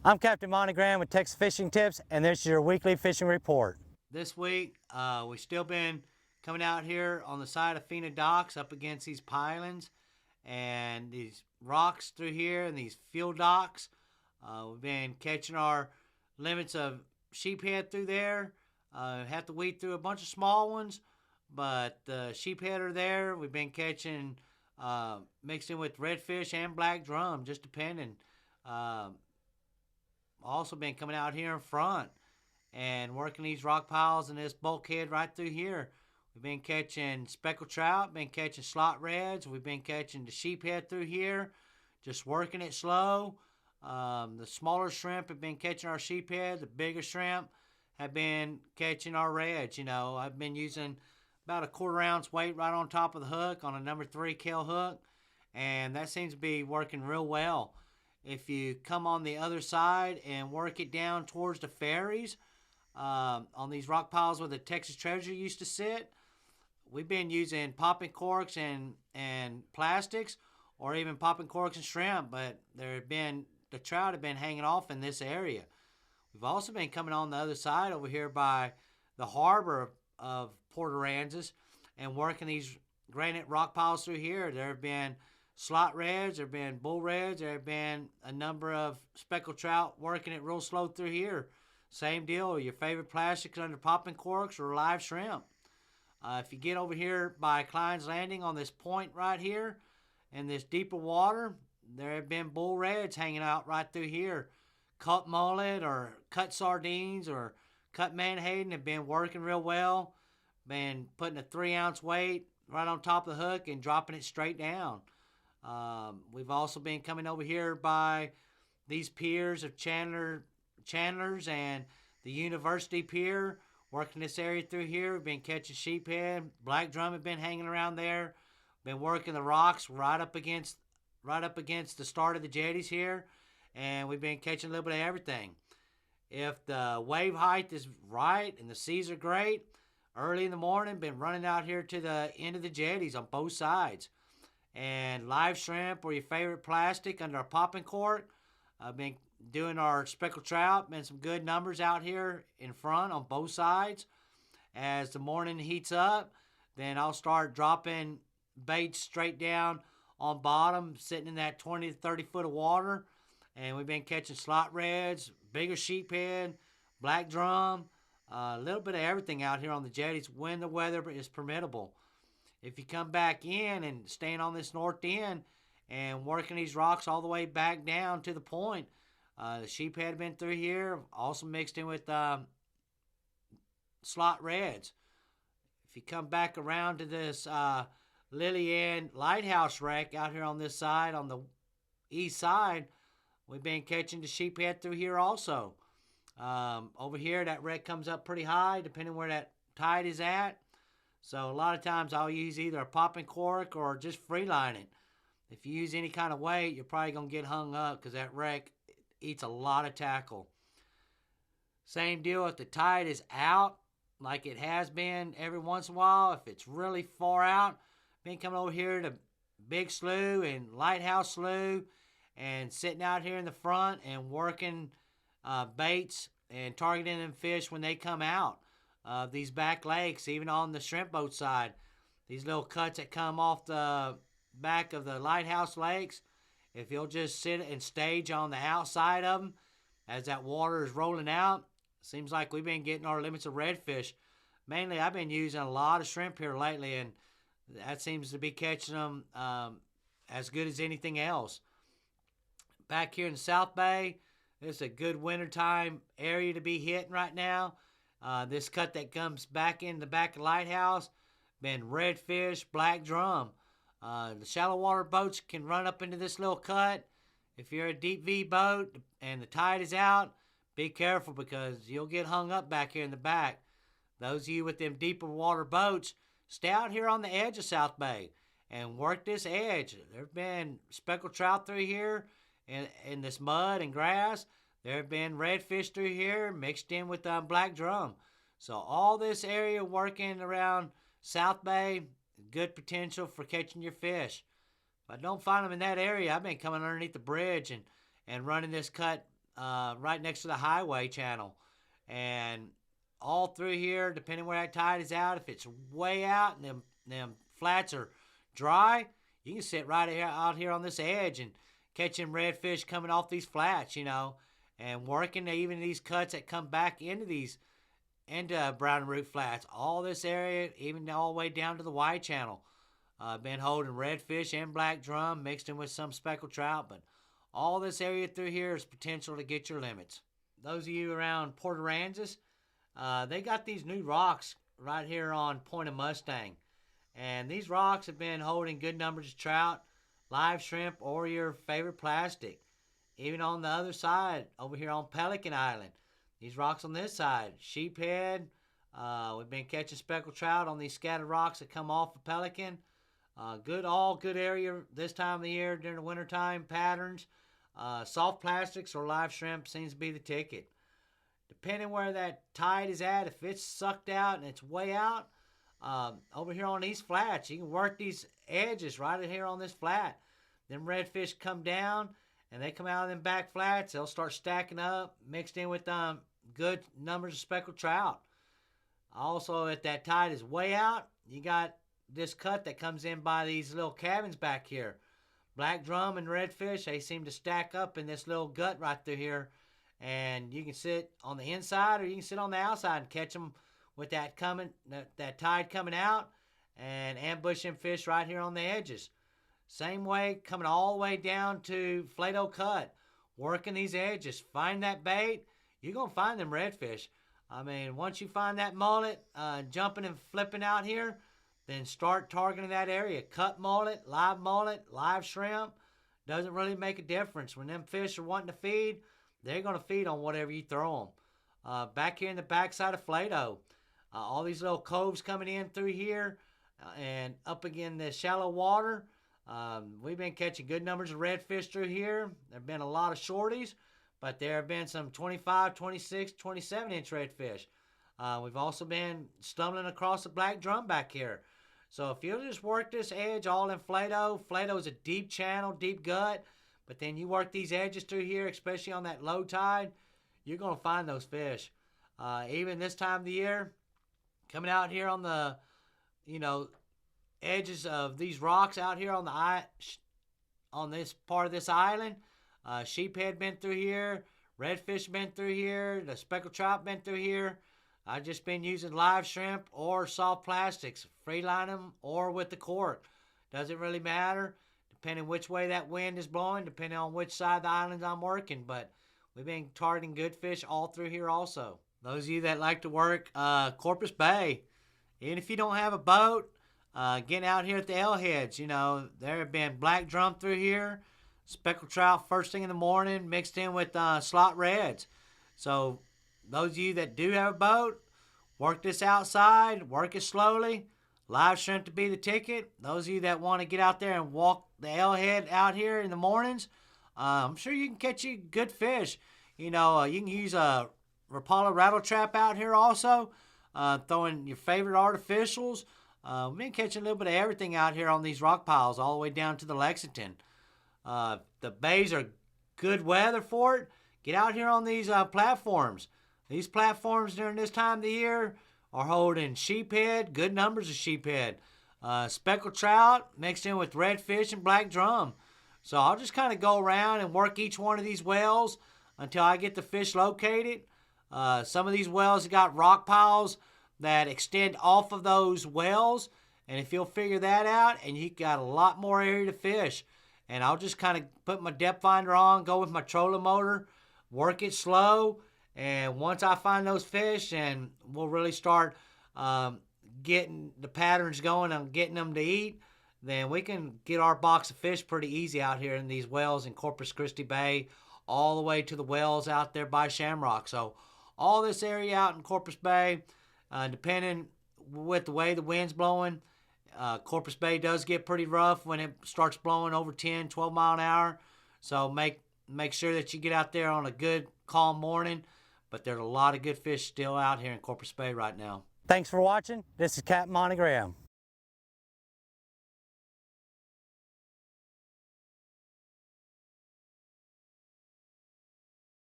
I'm Captain Monte with Texas Fishing Tips, and this is your weekly fishing report. This week, we've still been coming out here on the side of Fina docks up against these pilings and these rocks through here and these field docks. We've been catching our limits of sheephead through there. Have to weed through a bunch of small ones, but the sheephead are there. We've been catching mixed in with redfish and black drum, just depending. Also been coming out here in front and working these rock piles and this bulkhead right through here. We've been catching speckled trout, been catching slot reds. We've been catching the sheephead through here, just working it slow. The smaller shrimp have been catching our sheephead. The bigger shrimp have been catching our reds. You know, I've been using about a 1/4 ounce weight right on top of the hook on a number 3 Kell hook, and that seems to be working real well. If you come on the other side and work it down towards the ferries, on these rock piles where the Texas Treasure used to sit, we've been using popping corks and plastics, or even popping corks and shrimp, but the trout have been hanging off in this area. We've also been coming on the other side over here by the harbor of Port Aransas and working these granite rock piles through here. There have been slot reds, there have been bull reds, there have been a number of speckled trout working it real slow through here. Same deal, your favorite plastics under popping corks or live shrimp. If you get over here by Klein's Landing on this point right here in this deeper water, there have been bull reds hanging out right through here. Cut mullet or cut sardines or cut menhaden have been working real well. Been putting a 3 ounce weight right on top of the hook and dropping it straight down. We've also been coming over here by these piers of Chandler's and the University Pier, working this area through here. We've been catching sheephead. Black drum have been hanging around there. Been working the rocks right up against the start of the jetties here, and we've been catching a little bit of everything. If the wave height is right and the seas are great, early in the morning, been running out here to the end of the jetties on both sides. And live shrimp or your favorite plastic under a popping cork. I've been doing our speckled trout, been some good numbers out here in front on both sides. As the morning heats up, then I'll start dropping baits straight down on bottom, sitting in that 20 to 30 foot of water. And we've been catching slot reds, bigger sheephead, black drum, a little bit of everything out here on the jetties when the weather is permittable. If you come back in and staying on this north end and working these rocks all the way back down to the point, the sheephead had been through here, also mixed in with slot reds. If you come back around to this Lily Ann Lighthouse wreck out here on this side, on the east side, we've been catching the sheephead through here also. Over here, that wreck comes up pretty high, depending where that tide is at. So a lot of times I'll use either a popping cork or just freeline it. If you use any kind of weight, you're probably going to get hung up because that wreck eats a lot of tackle. Same deal if the tide is out, like it has been every once in a while. If it's really far out, been coming over here to Big Slough and Lighthouse Slough and sitting out here in the front and working baits and targeting them fish when they come out. These back lakes, even on the shrimp boat side, these little cuts that come off the back of the lighthouse lakes, if you'll just sit and stage on the outside of them as that water is rolling out, seems like we've been getting our limits of redfish. Mainly, I've been using a lot of shrimp here lately, and that seems to be catching them as good as anything else. Back here in the South Bay, it's a good wintertime area to be hitting right now. This cut that comes back in the back of the lighthouse, been redfish, black drum. The shallow water boats can run up into this little cut. If you're a deep V boat and the tide is out, be careful because you'll get hung up back here in the back. Those of you with them deeper water boats, stay out here on the edge of South Bay and work this edge. There have been speckled trout through here in this mud and grass. There have been redfish through here mixed in with black drum. So all this area working around South Bay, good potential for catching your fish. If I don't find them in that area, I've been coming underneath the bridge and running this cut right next to the highway channel. And all through here, depending where that tide is out, if it's way out and them flats are dry, you can sit right out here on this edge and catching redfish coming off these flats, and working even these cuts that come back into brown root flats. All this area, even all the way down to the white channel. Been holding redfish and black drum mixed in with some speckled trout, but all this area through here is potential to get your limits. Those of you around Port Aransas, they got these new rocks right here on Point of Mustang. And these rocks have been holding good numbers of trout, live shrimp, or your favorite plastic. Even on the other side, over here on Pelican Island, these rocks on this side, sheephead. We've been catching speckled trout on these scattered rocks that come off of Pelican. Good area this time of the year during the wintertime patterns. Soft plastics or live shrimp seems to be the ticket. Depending where that tide is at, if it's sucked out and it's way out, over here on these flats, you can work these edges right here on this flat. Them redfish come down and they come out of them back flats. They'll start stacking up, mixed in with good numbers of speckled trout. Also, if that tide is way out, you got this cut that comes in by these little cabins back here. Black drum and redfish, they seem to stack up in this little gut right through here. And you can sit on the inside or you can sit on the outside and catch them with that tide coming out and ambush them fish right here on the edges. Same way, coming all the way down to Flato Cut, working these edges. Find that bait, you're going to find them redfish. I mean, once you find that mullet jumping and flipping out here, then start targeting that area. Cut mullet, live shrimp. Doesn't really make a difference. When them fish are wanting to feed, they're going to feed on whatever you throw them. Back here in the backside of Flato, all these little coves coming in through here and up again the shallow water. We've been catching good numbers of redfish through here. There have been a lot of shorties, but there have been some 25, 26, 27-inch redfish. We've also been stumbling across the black drum back here. So if you'll just work this edge all in Flato is a deep channel, deep gut, but then you work these edges through here, especially on that low tide, you're going to find those fish. Even this time of the year, coming out here on the, edges of these rocks out here on this part of this island, sheephead been through here, redfish been through here, the speckled trout been through here. I've just been using live shrimp or soft plastics, free line them or with the cork. Doesn't really matter, depending which way that wind is blowing, depending on which side of the island I'm working. But we've been targeting good fish all through here also. Those of you that like to work Corpus Bay, even if you don't have a boat, getting out here at the L heads, there have been black drum through here, speckled trout first thing in the morning mixed in with slot reds. So those of you that do have a boat, work this outside, work it slowly. Live shrimp to be the ticket. Those of you that want to get out there and walk the L head out here in the mornings, I'm sure you can catch you good fish. You can use a Rapala rattle trap out here also, throwing your favorite artificials. We've been catching a little bit of everything out here on these rock piles all the way down to the Lexington. The bays are good weather for it. Get out here on these platforms. These platforms during this time of the year are holding sheephead, good numbers of sheephead, speckled trout mixed in with redfish and black drum. So I'll just kind of go around and work each one of these wells until I get the fish located. Some of these wells have got rock piles that extend off of those wells, and if you'll figure that out, and you got a lot more area to fish. And I'll just kind of put my depth finder on, go with my trolling motor, work it slow, and once I find those fish, and we'll really start getting the patterns going and getting them to eat, then we can get our box of fish pretty easy out here in these wells in Corpus Christi Bay, all the way to the wells out there by Shamrock. So all this area out in Corpus Bay, depending with the way the wind's blowing, Corpus Bay does get pretty rough when it starts blowing over 10, 12 mile an hour. So make sure that you get out there on a good, calm morning. But there's a lot of good fish still out here in Corpus Bay right now. Thanks for watching. This is Captain Monte.